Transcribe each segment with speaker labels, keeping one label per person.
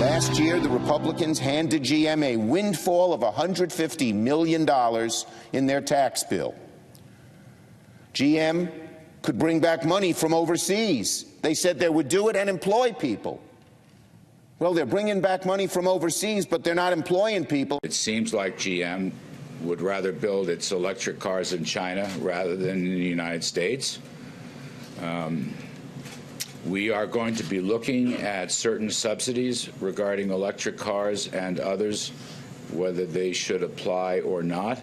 Speaker 1: Last year, the Republicans handed GM a windfall of $150 million in their tax bill. GM could bring back money from overseas. They said they would do it and employ people. Well, they're bringing back money from overseas, but they're not employing people.
Speaker 2: It seems like GM would rather build its electric cars in China rather than in the United States. We are going to be looking at certain subsidies regarding electric cars and others, whether they should apply or not.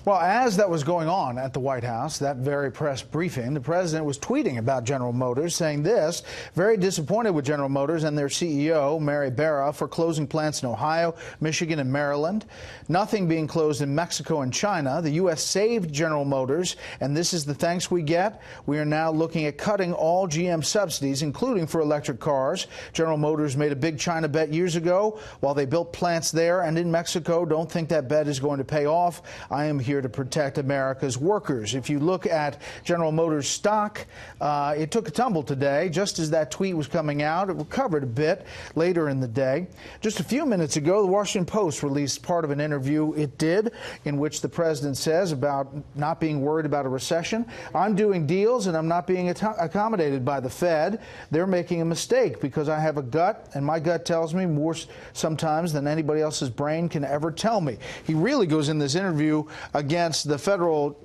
Speaker 3: Well, as that was going on at the White House, that very press briefing, the president was tweeting about General Motors, saying this: very disappointed with General Motors and their CEO, Mary Barra, for closing plants in Ohio, Michigan, and Maryland. Nothing being closed in Mexico and China. The U.S. saved General Motors, and this is the thanks we get. We are now looking at cutting all GM subsidies, including for electric cars. General Motors made a big China bet years ago while they built plants there and in Mexico. Don't think that bet is going to pay off. I am here to protect America's workers. If you look at General Motors stock, it took a tumble today. Just as that tweet was coming out, it recovered a bit later in the day. Just a few minutes ago, the Washington Post released part of an interview it did in which the president says about not being worried about a recession. I'm doing deals and I'm not being accommodated by the Fed. They're making a mistake because I have a gut, and my gut tells me more sometimes than anybody else's brain can ever tell me. He really goes in this interview against the Federal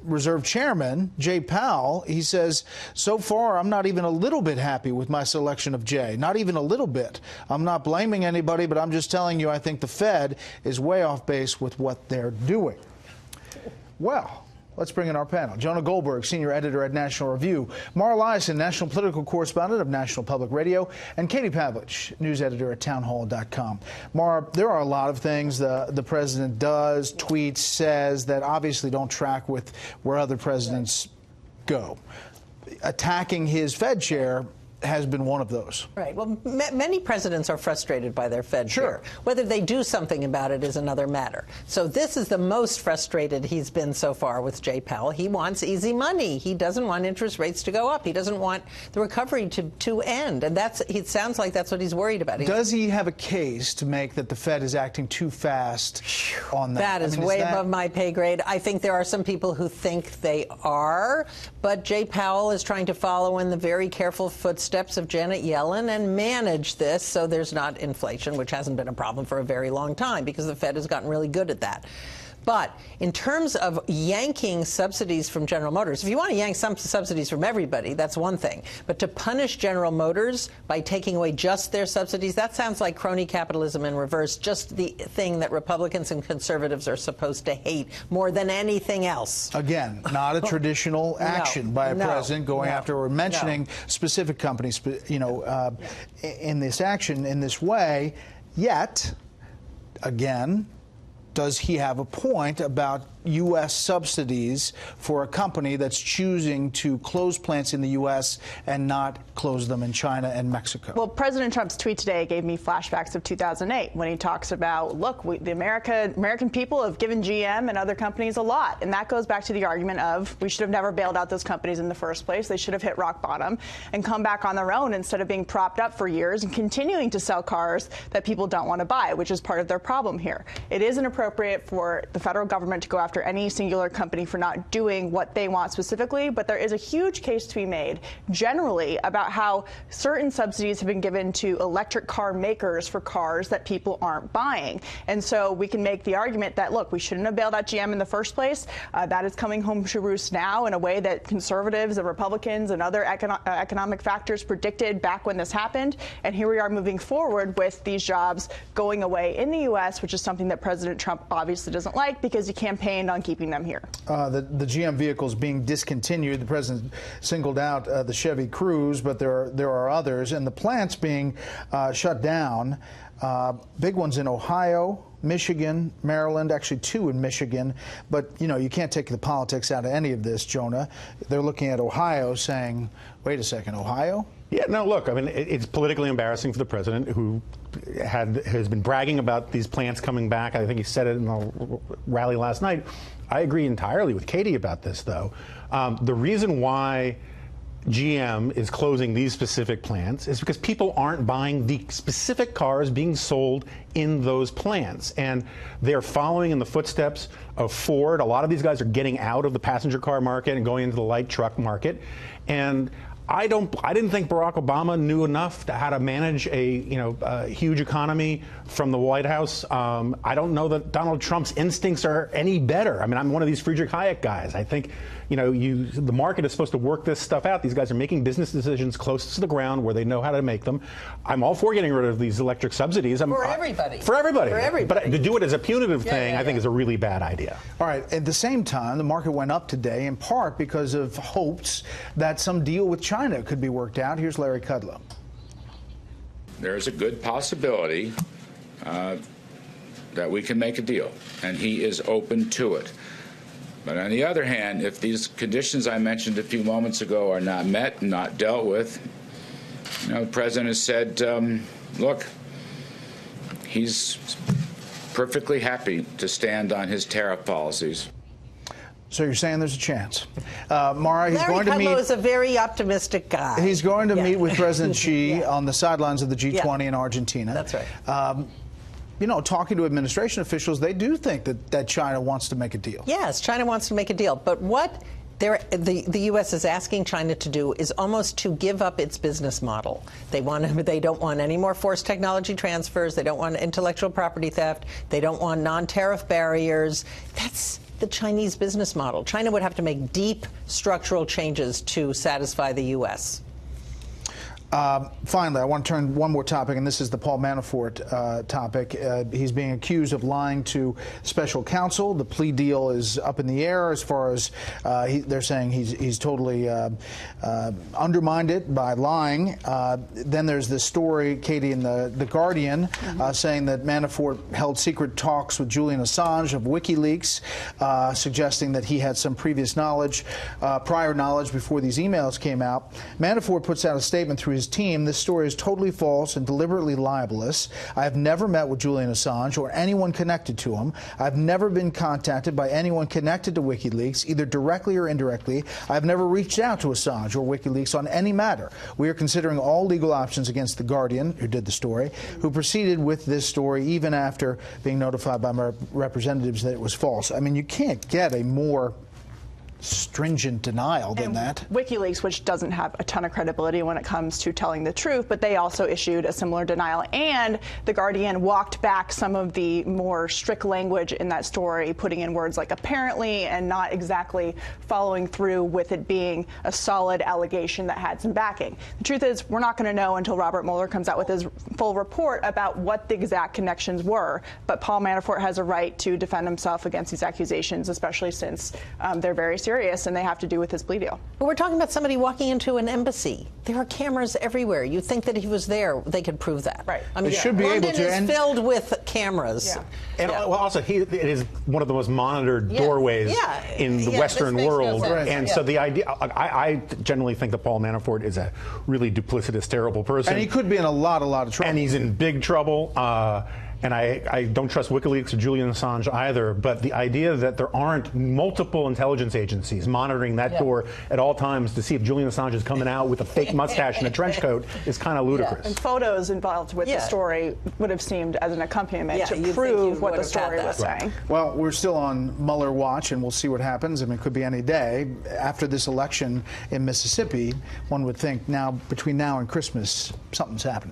Speaker 3: Reserve Chairman, Jay Powell. He says, so far, I'm not even a little bit happy with my selection of Jay. Not even a little bit. I'm not blaming anybody, but I'm just telling you I think the Fed is way off base with what they're doing. Well, let's bring in our panel. Jonah Goldberg, senior editor at National Review, Mara Liasson, national political correspondent of National Public Radio, and Katie Pavlich, news editor at townhall.com. Mara, there are a lot of things the president does, tweets, says that obviously don't track with where other presidents go. Attacking his Fed chair has been one of those.
Speaker 4: Right. Well, many presidents are frustrated by their Fed chair. Whether they do something about it is another matter. So this is the most frustrated he's been so far with Jay Powell. He wants easy money. He doesn't want interest rates to go up. He doesn't want the recovery to end. And it sounds like that's what he's worried about.
Speaker 3: Does he have a case to make that the Fed is acting too fast on that?
Speaker 4: That is way above my pay grade. I think there are some people who think they are, but Jay Powell is trying to follow in the very careful footsteps of Janet Yellen and manage this so there's not inflation, which hasn't been a problem for a very long time because the Fed has gotten really good at that. But in terms of yanking subsidies from General Motors, if you want to yank some subsidies from everybody, that's one thing. But to punish General Motors by taking away just their subsidies, that sounds like crony capitalism in reverse, just the thing that Republicans and conservatives are supposed to hate more than anything else.
Speaker 3: Again, not a traditional action by a president going after or mentioning specific companies, in this action in this way. Yet, again, does he have a point about U.S. subsidies for a company that's choosing to close plants in the U.S. and not close them in China and Mexico?
Speaker 5: Well, President Trump's tweet today gave me flashbacks of 2008 when he talks about, look, the American people have given GM and other companies a lot. And that goes back to the argument of we should have never bailed out those companies in the first place. They should have hit rock bottom and come back on their own instead of being propped up for years and continuing to sell cars that people don't want to buy, which is part of their problem here. It isn't appropriate for the federal government to go after any singular company for not doing what they want specifically, but there is a huge case to be made generally about how certain subsidies have been given to electric car makers for cars that people aren't buying. And so we can make the argument that, look, we shouldn't have bailed out GM in the first place. That is coming home to roost now in a way that conservatives and Republicans and other economic factors predicted back when this happened. And here we are moving forward with these jobs going away in the U.S., which is something that President Trump obviously doesn't like because he campaigned on keeping them here.
Speaker 3: The GM vehicles being discontinued. The president singled out the Chevy Cruze, but there are others, and the plants being shut down. Big ones in Ohio, Michigan, Maryland, actually 2 in Michigan. But, you can't take the politics out of any of this, Jonah. They're looking at Ohio saying, wait a second, Ohio?
Speaker 6: Yeah, no, look, I mean, it's politically embarrassing for the president who has been bragging about these plants coming back. I think he said it in the rally last night. I agree entirely with Katie about this, though. The reason why GM is closing these specific plants is because people aren't buying the specific cars being sold in those plants. And they're following in the footsteps of Ford. A lot of these guys are getting out of the passenger car market and going into the light truck market. And I didn't think Barack Obama knew enough to how to manage a huge economy from the White House. I don't know that Donald Trump's instincts are any better. I mean, I'm one of these Friedrich Hayek guys. I think, the market is supposed to work this stuff out. These guys are making business decisions close to the ground where they know how to make them. I'm all for getting rid of these electric subsidies.
Speaker 4: For everybody.
Speaker 6: For everybody.
Speaker 4: For everybody.
Speaker 6: But to do it as a punitive thing, I think is a really bad idea.
Speaker 3: All right. At the same time, the market went up today in part because of hopes that some deal with China could be worked out. Here's Larry Kudlow.
Speaker 2: There's a good possibility that we can make a deal, and he is open to it. But on the other hand, if these conditions I mentioned a few moments ago are not met and not dealt with, the president has said, look, he's perfectly happy to stand on his tariff policies.
Speaker 3: So you're saying there's a chance. Mara, he's going to meet.
Speaker 4: Larry Kudlow is a very optimistic guy.
Speaker 3: He's going to meet with President Xi on the sidelines of the G20 in Argentina.
Speaker 4: That's right.
Speaker 3: Talking to administration officials, they do think that China wants to make a deal.
Speaker 4: Yes, China wants to make a deal. But what the U.S. is asking China to do is almost to give up its business model. They don't want any more forced technology transfers. They don't want intellectual property theft. They don't want non-tariff barriers. That's the Chinese business model. China would have to make deep structural changes to satisfy the U.S.
Speaker 3: Finally, I want to turn one more topic, and this is the Paul Manafort topic. He's being accused of lying to special counsel. The plea deal is up in the air as far as they're saying he's totally undermined it by lying. Then there's this story, Katie, in the Guardian, saying that Manafort held secret talks with Julian Assange of WikiLeaks, suggesting that he had some previous knowledge, prior knowledge before these emails came out. Manafort puts out a statement through his team. This story is totally false and deliberately libelous. I have never met with Julian Assange or anyone connected to him. I've never been contacted by anyone connected to WikiLeaks, either directly or indirectly. I've never reached out to Assange or WikiLeaks on any matter. We are considering all legal options against The Guardian, who did the story, who proceeded with this story even after being notified by my representatives that it was false. I mean, you can't get a more stringent denial than that.
Speaker 5: WikiLeaks, which doesn't have a ton of credibility when it comes to telling the truth, but they also issued a similar denial. And The Guardian walked back some of the more strict language in that story, putting in words like apparently and not exactly following through with it being a solid allegation that had some backing. The truth is, we're not going to know until Robert Mueller comes out with his full report about what the exact connections were. But Paul Manafort has a right to defend himself against these accusations, especially since they're very serious and they have to do with his plea deal.
Speaker 4: But we're talking about somebody walking into an embassy. There are cameras everywhere. You'd think that if he was there, they could prove that.
Speaker 5: Right.
Speaker 4: I mean,
Speaker 3: they should be
Speaker 4: London
Speaker 3: able to.
Speaker 4: is filled with cameras.
Speaker 5: Yeah.
Speaker 6: And well, also, it is one of the most monitored doorways in the Western world. And so the idea, I generally think that Paul Manafort is a really duplicitous, terrible person.
Speaker 3: And he could be in a lot of trouble.
Speaker 6: And he's in big trouble. And I don't trust WikiLeaks or Julian Assange either, but the idea that there aren't multiple intelligence agencies monitoring that door at all times to see if Julian Assange is coming out with a fake mustache and a trench coat is kind of ludicrous.
Speaker 5: And photos involved with the story would have seemed as an accompaniment to prove what the story was saying.
Speaker 3: Well, we're still on Mueller watch, and we'll see what happens. I mean, it could be any day. After this election in Mississippi, one would think now, between now and Christmas, something's happening.